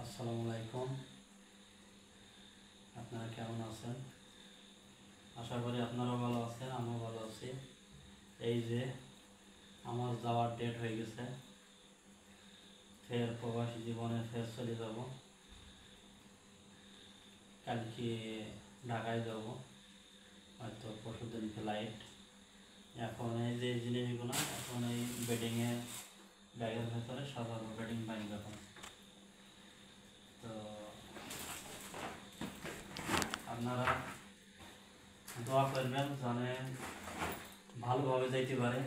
আসসালামু আলাইকুম। আপনারা কেমন আছেন? আশা করি আপনারাও ভালো আছেন, আমিও ভালো আছি। এই যে আমার যাওয়ার ডেট হয়ে গেছে, ফের প্রবাসী জীবনে ফের চলে যাব। কালকে ঢাকায় যাব, হয়তো পরশুদিন ফ্লাইট। এখন এই যে জিনিসগুলো এখন এই বেডিংয়ে ব্যাগের ভেতরে সাধারণ বেডিং বাইন এখন। তো আপনারা দোয়া করবেন জানে ভালোভাবে যাইতে পারে।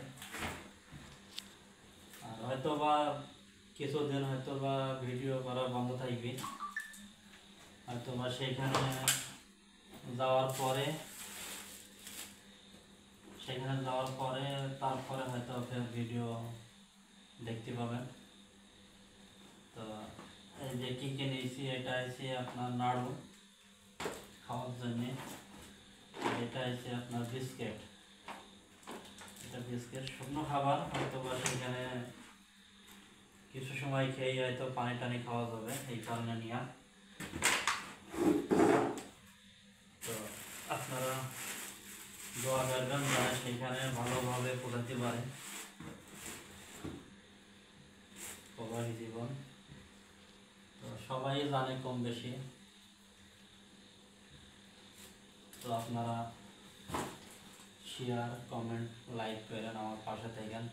আর হয়তো বা কিছুদিন হয়তো বা ভিডিও করা বন্ধ থাকবে, হয়তো বা সেখানে যাওয়ার পরে তারপরে হয়তো ফের ভিডিও দেখতে পাবেন। তো এই যে কী কী নিয়েছি, এটা হচ্ছে আপনার নাড়ু খাওয়ার জন্যে, এটা হচ্ছে আপনার বিস্কিট। এটা বিস্কিট শুকনো খাবার, হয়তো বা সেখানে কিছু সময় খেয়ে হয়তো পানি টানি খাওয়া যাবে, এই কারণে নিয়ে। তো আপনারা দোয়া করবেন যেন সেখানে ভালোভাবে পড়াতে পারে প্রবাসী জীবন। তো সবাই জানে কম বেশি। তো আপনারা শেয়ার, কমেন্ট, লাইক করেন, আমার পাশে থাকেন।